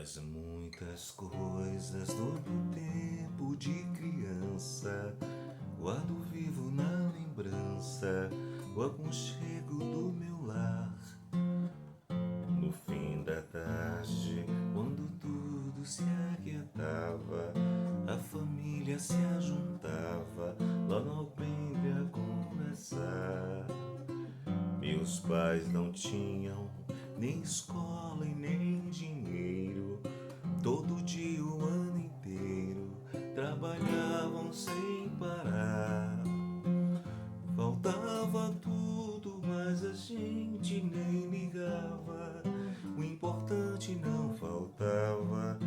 Das muitas coisas do meu tempo de criança, guardo vivo na lembrança o aconchego do meu lar. No fim da tarde, quando tudo se aquietava, a família se ajuntava lá no alpendre a conversar. Meus pais não tinham nem escola e nem dinheiro. Todo dia, o ano inteiro, trabalhavam sem parar. Faltava tudo, mas a gente nem ligava. O importante não faltava,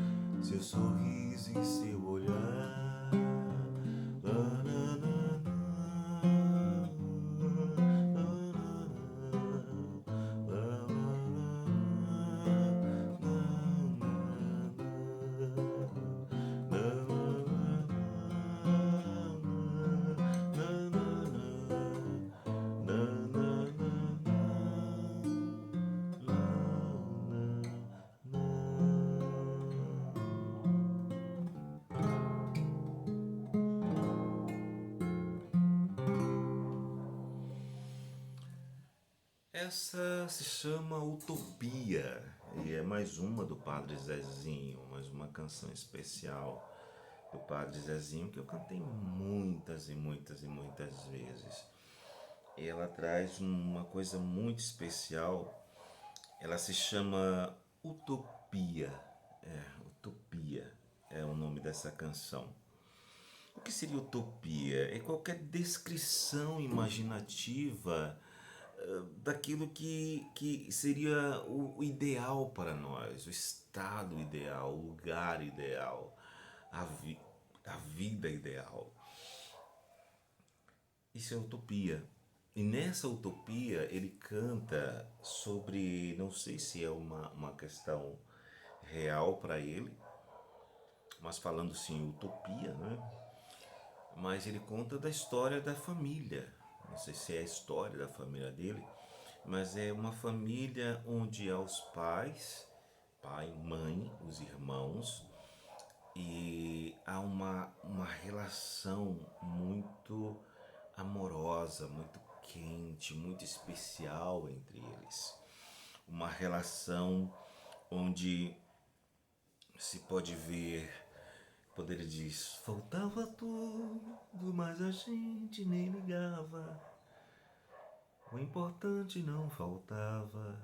seu sorriso e seu olhar. Lá, lá, lá, lá, lá, Essa se chama Utopia e é mais uma do Padre Zezinho, mais uma canção especial do Padre Zezinho que eu cantei muitas e muitas e muitas vezes. E ela traz uma coisa muito especial. Ela se chama Utopia. Utopia é o nome dessa canção. O que seria utopia? É qualquer descrição imaginativa daquilo que seria o ideal para nós, o estado ideal, o lugar ideal, a, vi, a vida ideal. Isso é utopia. E nessa utopia ele canta sobre, não sei se é uma questão real para ele, mas falando sim utopia, né? Mas ele conta da história da família. Não sei se é a história da família dele, mas é uma família onde há os pais, pai, mãe, os irmãos, e há uma relação muito amorosa, muito quente, muito especial entre eles. Uma relação onde se pode ver, quando ele diz: faltava tudo, mas a gente nem ligava. O importante não faltava.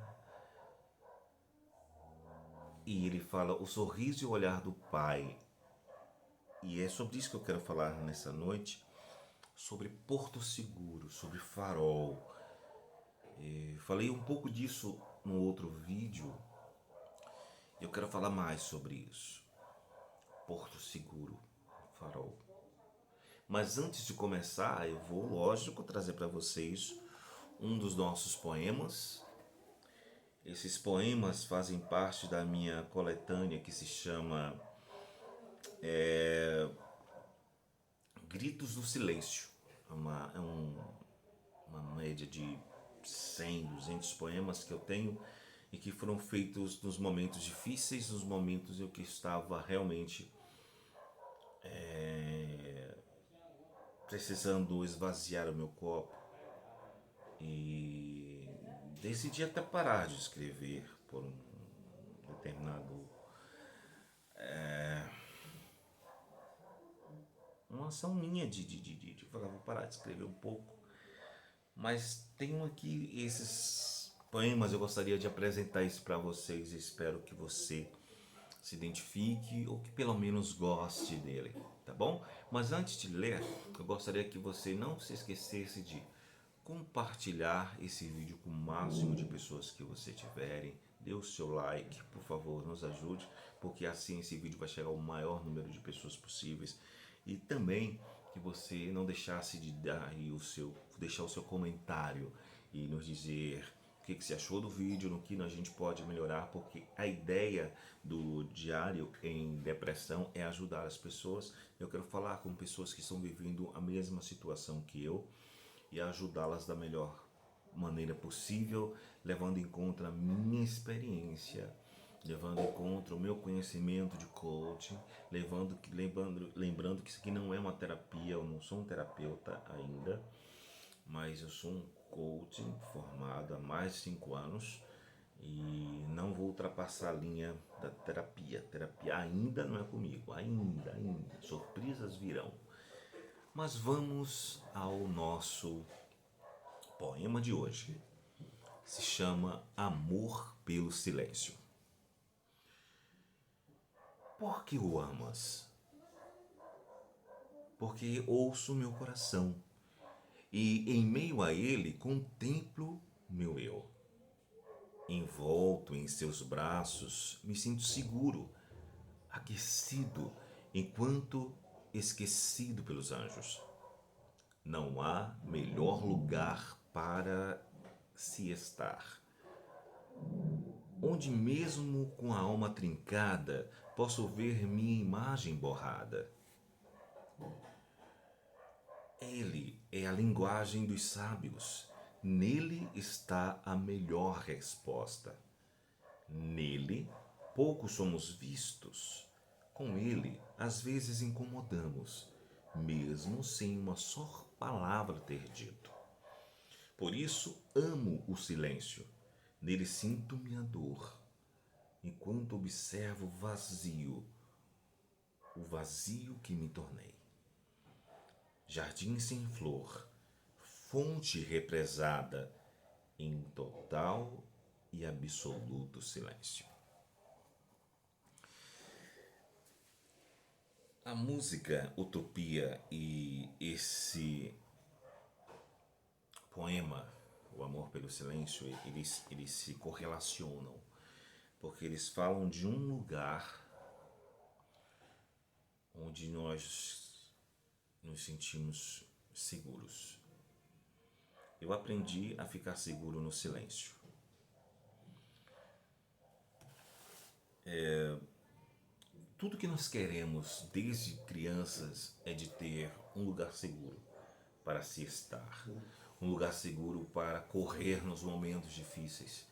E ele fala o sorriso e o olhar do pai. E é sobre isso que eu quero falar nessa noite, sobre Porto Seguro, sobre farol. Falei um pouco disso no outro vídeo e eu quero falar mais sobre isso. Porto Seguro, farol. Mas antes de começar, eu vou, lógico, trazer para vocês um dos nossos poemas. Esses poemas fazem parte da minha coletânea que se chama Gritos do Silêncio. Uma média de 100, 200 poemas que eu tenho e que foram feitos nos momentos difíceis, nos momentos em que estava realmente precisando esvaziar o meu copo. E decidi até parar de escrever por um determinado uma ação minha de falar, vou parar de escrever um pouco. Mas tenho aqui esses poemas, eu gostaria de apresentar isso para vocês. Espero que você se identifique ou que pelo menos goste dele, tá bom? Mas antes de ler, eu gostaria que você não se esquecesse de compartilhar esse vídeo com o máximo de pessoas que você tiverem. Dê o seu like, por favor, nos ajude, porque assim esse vídeo vai chegar ao maior número de pessoas possíveis. E também que você não deixasse de deixar o seu comentário e nos dizer o que você achou do vídeo, no que a gente pode melhorar, porque a ideia do Diário em Depressão é ajudar as pessoas. Eu quero falar com pessoas que estão vivendo a mesma situação que eu e ajudá-las da melhor maneira possível, levando em conta a minha experiência levando em conta o meu conhecimento de coaching, lembrando que isso aqui não é uma terapia, eu não sou um terapeuta ainda, mas eu sou um coaching formado há mais de 5 anos e não vou ultrapassar a linha da terapia. Terapia ainda não é comigo, ainda. Surpresas virão. Mas vamos ao nosso poema de hoje. Se chama Amor pelo Silêncio. Por que o amas? Porque ouço meu coração e em meio a ele contemplo meu eu. Envolto em seus braços, me sinto seguro, aquecido, enquanto esquecido pelos anjos. Não há melhor lugar para se estar, onde mesmo com a alma trincada posso ver minha imagem borrada. Ele é a linguagem dos sábios, nele está a melhor resposta. Nele, pouco somos vistos. Com ele, às vezes incomodamos, mesmo sem uma só palavra ter dito. Por isso, amo o silêncio. Nele sinto minha dor, enquanto observo o vazio que me tornei. Jardim sem flor, fonte represada em total e absoluto silêncio. A música Utopia e esse poema, O Amor pelo Silêncio, eles se correlacionam, porque eles falam de um lugar onde nós nos sentimos seguros. Eu aprendi a ficar seguro no silêncio. Tudo que nós queremos desde crianças é de ter um lugar seguro para se estar, um lugar seguro para correr nos momentos difíceis.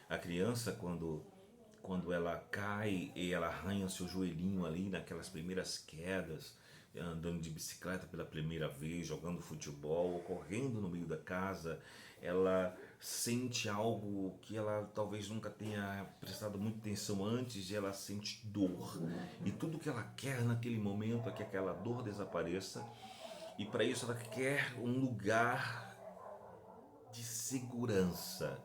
A criança, quando ela cai e ela arranha o seu joelhinho ali naquelas primeiras quedas, andando de bicicleta pela primeira vez, jogando futebol, correndo no meio da casa, ela sente algo que ela talvez nunca tenha prestado muita atenção antes e ela sente dor. E tudo que ela quer naquele momento é que aquela dor desapareça. E para isso ela quer um lugar de segurança,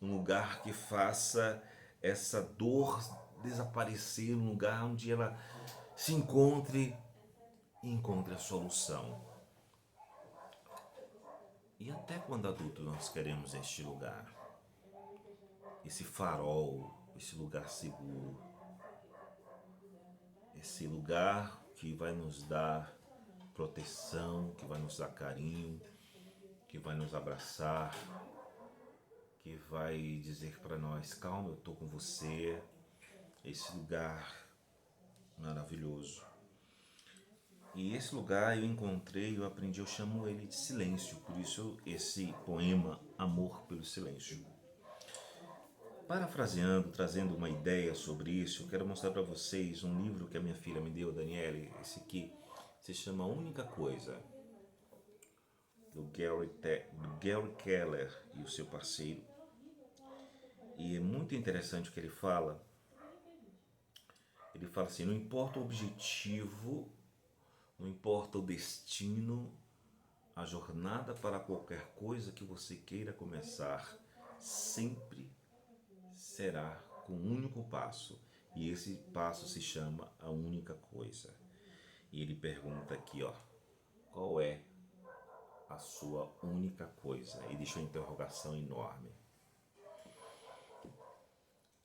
um lugar que faça essa dor desaparecer, um lugar onde ela se encontre e encontre a solução. E até quando adulto nós queremos este lugar, esse farol, esse lugar seguro, esse lugar que vai nos dar proteção, que vai nos dar carinho, que vai nos abraçar, que vai dizer para nós: calma, eu estou com você. Esse lugar maravilhoso. E esse lugar eu encontrei, eu aprendi, eu chamo ele de silêncio, por isso esse poema Amor pelo Silêncio. Parafraseando, trazendo uma ideia sobre isso, eu quero mostrar para vocês um livro que a minha filha me deu, Daniele, esse aqui se chama A Única Coisa, do Gary Keller e o seu parceiro. E é muito interessante o que ele fala. Ele fala assim: não importa o objetivo, não importa o destino, a jornada para qualquer coisa que você queira começar sempre será com um único passo. E esse passo se chama A Única Coisa. E ele pergunta aqui, ó, qual é a sua única coisa? E deixa uma interrogação enorme.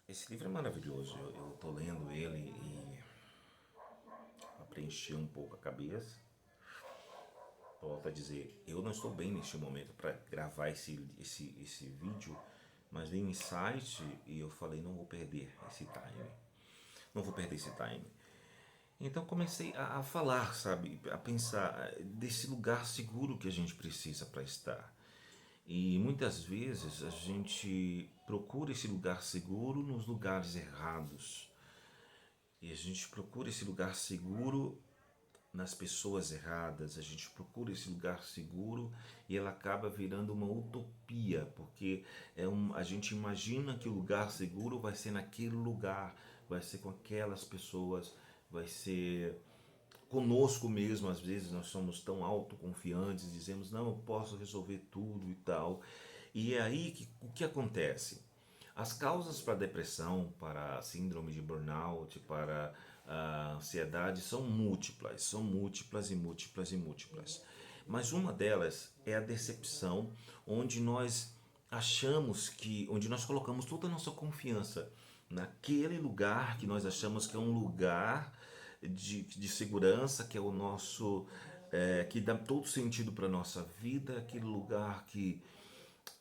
Esse livro é maravilhoso, eu estou lendo ele e preencher um pouco a cabeça. Volto a dizer, eu não estou bem neste momento para gravar esse vídeo, mas veio um insight e eu falei, não vou perder esse time. Não vou perder esse time. Então comecei a falar, sabe, a pensar desse lugar seguro que a gente precisa para estar. E muitas vezes a gente procura esse lugar seguro nos lugares errados. E a gente procura esse lugar seguro nas pessoas erradas, a gente procura esse lugar seguro e ela acaba virando uma utopia, porque a gente imagina que o lugar seguro vai ser naquele lugar, vai ser com aquelas pessoas, vai ser conosco mesmo. Às vezes nós somos tão autoconfiantes, dizemos, não, eu posso resolver tudo e tal. E é aí que o que acontece? As causas para a depressão, para a síndrome de burnout, para a ansiedade são múltiplas e múltiplas e múltiplas. Mas uma delas é a decepção, onde nós achamos que, onde nós colocamos toda a nossa confiança naquele lugar que nós achamos que é um lugar de segurança, que é o nosso, que dá todo sentido para a nossa vida, aquele lugar que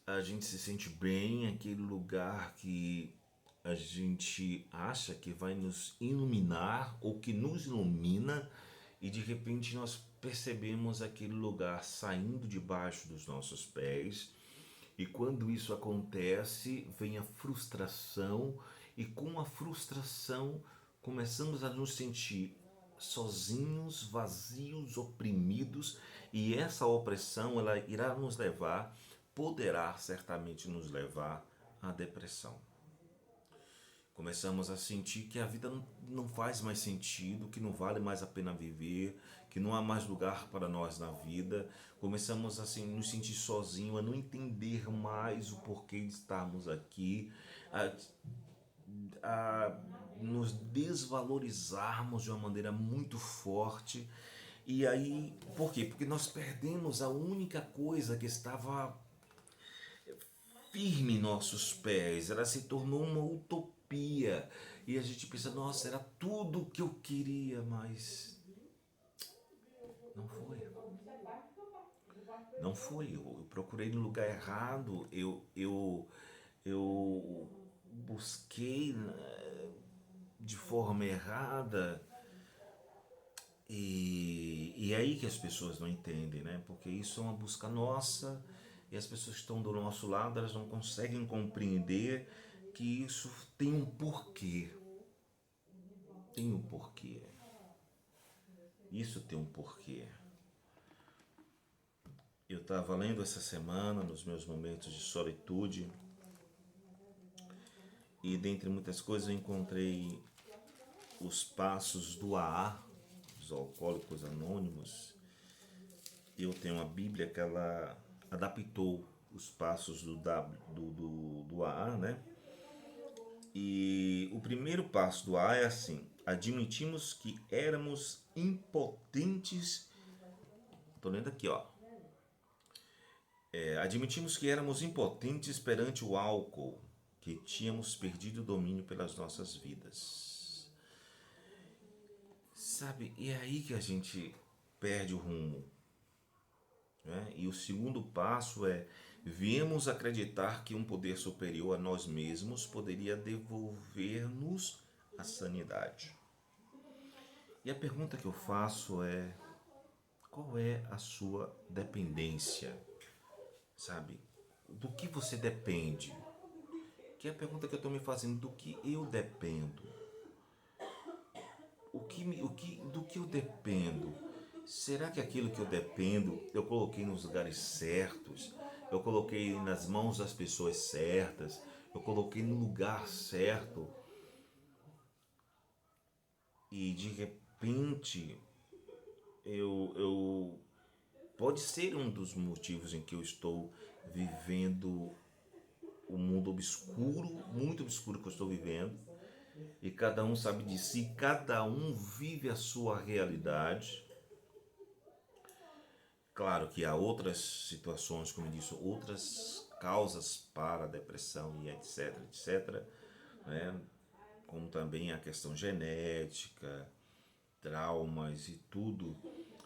a gente se sente bem, aquele lugar que a gente acha que vai nos iluminar ou que nos ilumina e de repente nós percebemos aquele lugar saindo debaixo dos nossos pés. E quando isso acontece, vem a frustração, e com a frustração começamos a nos sentir sozinhos, vazios, oprimidos, e essa opressão ela irá nos levar, poderá certamente nos levar à depressão. Começamos a sentir que a vida não faz mais sentido, que não vale mais a pena viver, que não há mais lugar para nós na vida. Começamos assim, a nos sentir sozinhos, a não entender mais o porquê de estarmos aqui, a nos desvalorizarmos de uma maneira muito forte. E aí, por quê? Porque nós perdemos a única coisa que estava firme em nossos pés, ela se tornou uma utopia. E a gente pensa, nossa, era tudo o que eu queria, mas não foi. Não foi. Eu procurei no lugar errado, eu busquei de forma errada. E é aí que as pessoas não entendem, né? Porque isso é uma busca nossa e as pessoas que estão do nosso lado, elas não conseguem compreender que isso tem um porquê. Tem um porquê. Isso tem um porquê. Eu estava lendo essa semana, nos meus momentos de solitude, e dentre muitas coisas eu encontrei os passos do AA, dos Alcoólicos Anônimos. Eu tenho uma Bíblia que ela adaptou os passos do AA, né? E o primeiro passo do AA é assim: admitimos que éramos impotentes. Estou lendo aqui, ó. Admitimos que éramos impotentes perante o álcool, que tínhamos perdido o domínio pelas nossas vidas. Sabe, e é aí que a gente perde o rumo. Né? E o segundo passo é: viemos acreditar que um poder superior a nós mesmos poderia devolver-nos a sanidade. E a pergunta que eu faço é: qual é a sua dependência? Sabe? Do que você depende? Que é a pergunta que eu estou me fazendo: do que eu dependo? Do que eu dependo? Será que aquilo que eu dependo eu coloquei nos lugares certos? Eu coloquei nas mãos das pessoas certas? Eu coloquei no lugar certo? E de repente eu pode ser um dos motivos em que eu estou vivendo o mundo obscuro, muito obscuro que eu estou vivendo, e cada um sabe de si, cada um vive a sua realidade. Claro que há outras situações, como eu disse, outras causas para a depressão e etc, etc, né? Como também a questão genética, traumas e tudo.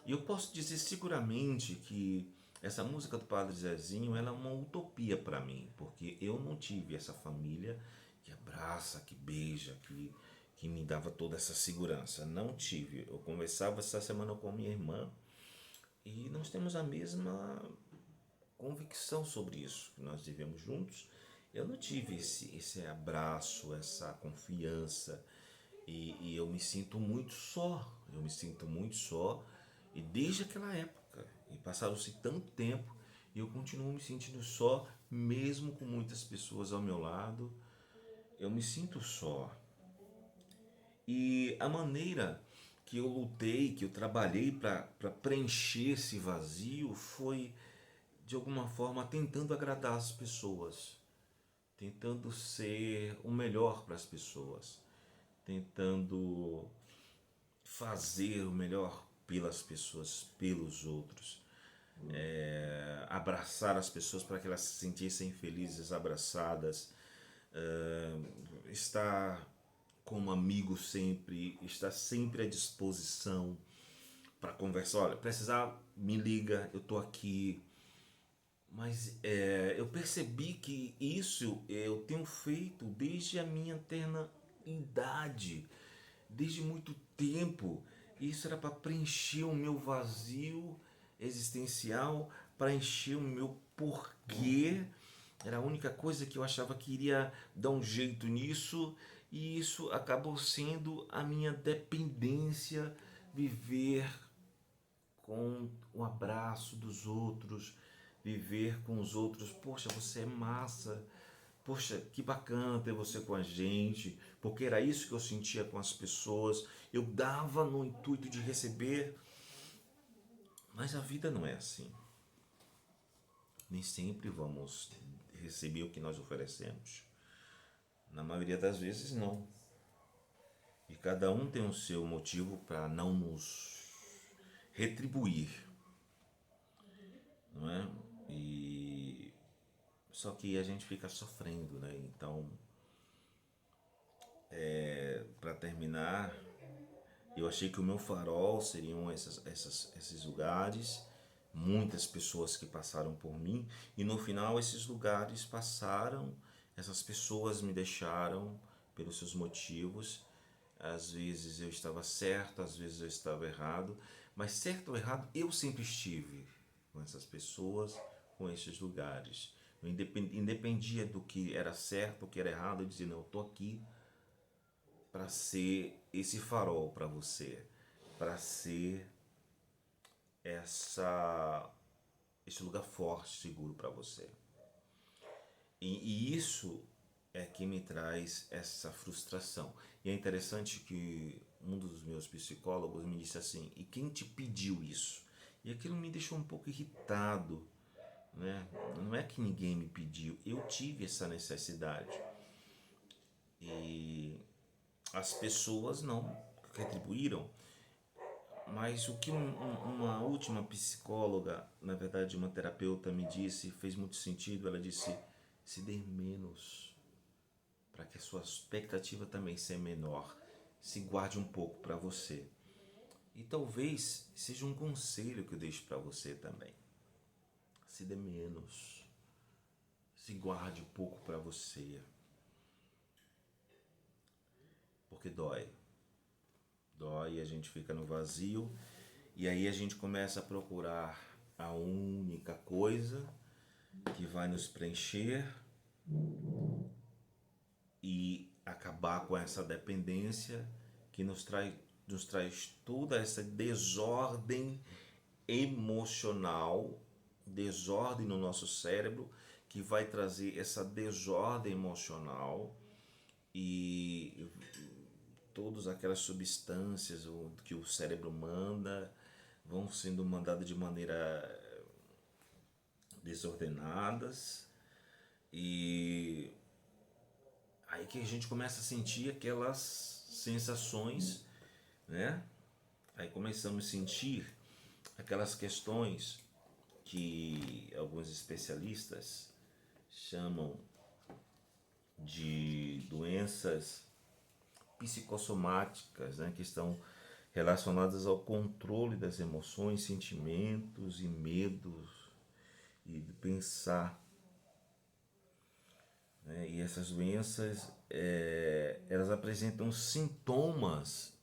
E eu posso dizer seguramente que essa música do Padre Zezinho ela é uma utopia para mim, porque eu não tive essa família que abraça, que beija, que me dava toda essa segurança. Não tive. Eu conversava essa semana com minha irmã e nós temos a mesma convicção sobre isso, que nós vivemos juntos. Eu não tive esse abraço, essa confiança, e eu me sinto muito só, eu me sinto muito só, e desde aquela época, e passaram-se tanto tempo, e eu continuo me sentindo só, mesmo com muitas pessoas ao meu lado, eu me sinto só. E a maneira que eu lutei, que eu trabalhei para preencher esse vazio foi de alguma forma tentando agradar as pessoas, tentando ser o melhor para as pessoas, tentando fazer o melhor pelas pessoas, pelos outros, abraçar as pessoas para que elas se sentissem felizes, abraçadas, estar como amigo sempre, estar sempre à disposição para conversar. Olha, precisar, me liga, eu tô aqui. Mas eu percebi que isso eu tenho feito desde a minha terna idade, desde muito tempo. Isso era para preencher o meu vazio existencial, para encher o meu porquê. Era a única coisa que eu achava que iria dar um jeito nisso, e isso acabou sendo a minha dependência, viver com o abraço dos outros, viver com os outros. Poxa, você é massa. Poxa, que bacana ter você com a gente, porque era isso que eu sentia com as pessoas. Eu dava no intuito de receber, mas a vida não é assim. Nem sempre vamos receber o que nós oferecemos. Na maioria das vezes, não. E cada um tem o seu motivo para não nos retribuir, não é? E só que a gente fica sofrendo, né? Então, para terminar, eu achei que o meu farol seriam esses lugares, muitas pessoas que passaram por mim, e no final esses lugares passaram, essas pessoas me deixaram pelos seus motivos. Às vezes eu estava certo, às vezes eu estava errado, mas certo ou errado eu sempre estive com essas pessoas, com esses lugares. Eu independia do que era certo, o que era errado, eu dizia, não, eu estou aqui para ser esse farol para você, para ser essa esse lugar forte, seguro para você. E isso é que me traz essa frustração. E é interessante que um dos meus psicólogos me disse assim: e quem te pediu isso? E aquilo me deixou um pouco irritado, né? Não é que ninguém me pediu, eu tive essa necessidade. E as pessoas não retribuíram. Mas o que uma última psicóloga, na verdade uma terapeuta, me disse, fez muito sentido. Ela disse: se dê menos, para que a sua expectativa também seja menor. Se guarde um pouco para você. E talvez seja um conselho que eu deixo para você também. Se dê menos. Se guarde um pouco para você. Porque dói. Dói, a gente fica no vazio. E aí a gente começa a procurar a única coisa que vai nos preencher e acabar com essa dependência que nos traz toda essa desordem emocional, desordem no nosso cérebro, que vai trazer essa desordem emocional, e todas aquelas substâncias que o cérebro manda vão sendo mandadas de maneira desordenadas, e aí que a gente começa a sentir aquelas sensações, né? Aí começamos a sentir aquelas questões que alguns especialistas chamam de doenças psicossomáticas, né? Que estão relacionadas ao controle das emoções, sentimentos e medos e de pensar, né? E essas doenças, elas apresentam sintomas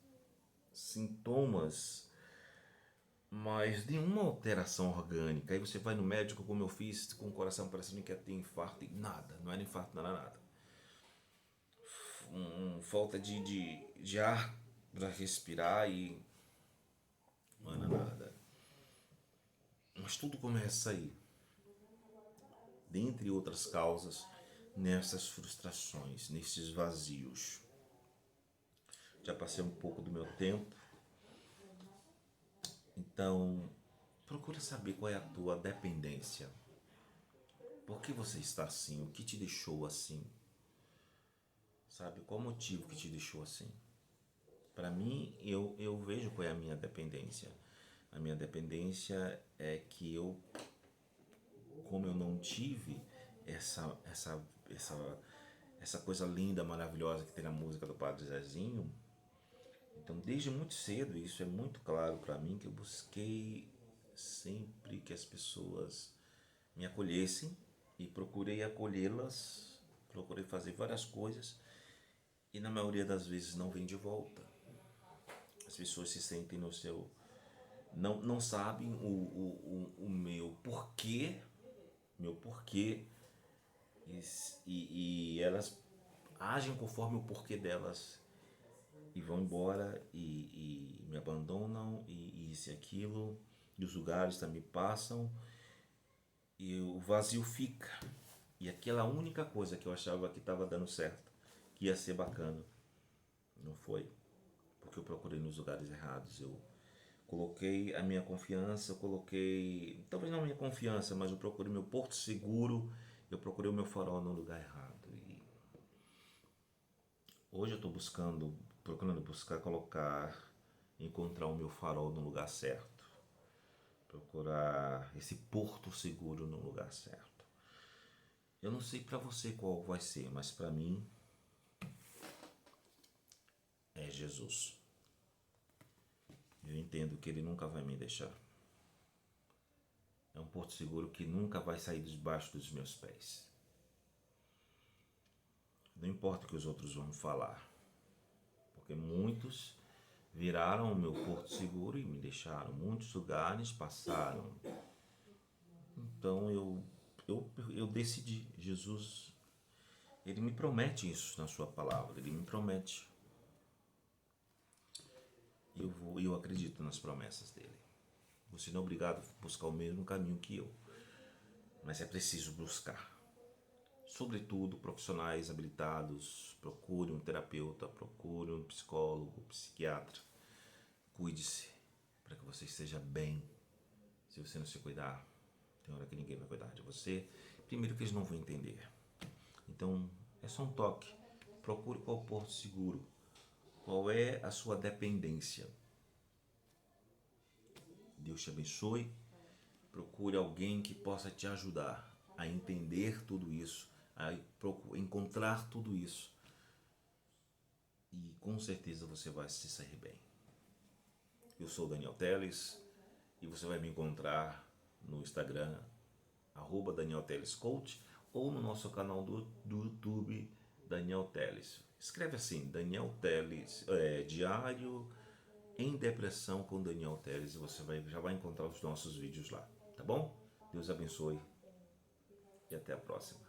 mas nenhuma alteração orgânica. Aí você vai no médico, como eu fiz, com o coração parecendo que ia ter infarto, e nada, não era infarto, não era nada. Falta de ar para respirar e não era nada. Mas tudo começa aí, dentre outras causas, nessas frustrações, nesses vazios. Já passei um pouco do meu tempo, então procura saber qual é a tua dependência. Por que você está assim? O que te deixou assim? Sabe? Qual o motivo que te deixou assim? Para mim, eu vejo qual é a minha dependência. A minha dependência é que eu, como eu não tive essa coisa linda, maravilhosa que tem na música do Padre Zezinho, então desde muito cedo, isso é muito claro para mim, que eu busquei sempre que as pessoas me acolhessem e procurei acolhê-las, procurei fazer várias coisas e na maioria das vezes não vem de volta. As pessoas se sentem no seu. Não sabem o meu porquê, elas agem conforme o porquê delas e vão embora e me abandonam e isso e aquilo, e os lugares também passam e o vazio fica. E aquela única coisa que eu achava que estava dando certo, que ia ser bacana, não foi, porque eu procurei nos lugares errados. Eu coloquei a minha confiança, eu coloquei, talvez não a minha confiança, mas eu procurei meu porto seguro, eu procurei o meu farol no lugar errado. E hoje eu estou procurando buscar colocar, encontrar o meu farol no lugar certo, procurar esse porto seguro no lugar certo. Eu não sei para você qual vai ser, mas para mim é Jesus. Eu entendo que Ele nunca vai me deixar. É um porto seguro que nunca vai sair debaixo dos meus pés. Não importa o que os outros vão falar, porque muitos viraram o meu porto seguro e me deixaram. Muitos lugares passaram. Então eu decidi. Jesus, Ele me promete isso na sua palavra. Ele me promete. Eu acredito nas promessas dele. Você não é obrigado a buscar o mesmo caminho que eu, mas é preciso buscar. Sobretudo, profissionais habilitados, procure um terapeuta, procure um psicólogo, psiquiatra. Cuide-se para que você esteja bem. Se você não se cuidar, tem hora que ninguém vai cuidar de você. Primeiro que eles não vão entender. Então, é só um toque. Procure qual porto seguro. Qual é a sua dependência. Deus te abençoe. Procure alguém que possa te ajudar a entender tudo isso, a encontrar tudo isso. E com certeza você vai se sair bem. Eu sou Daniel Teles e você vai me encontrar no Instagram, Daniel Teles Coach, ou no nosso canal do YouTube, Daniel Teles. Escreve assim, Daniel Teles, Diário em Depressão com Daniel Teles, e você já vai encontrar os nossos vídeos lá, tá bom? Deus abençoe e até a próxima.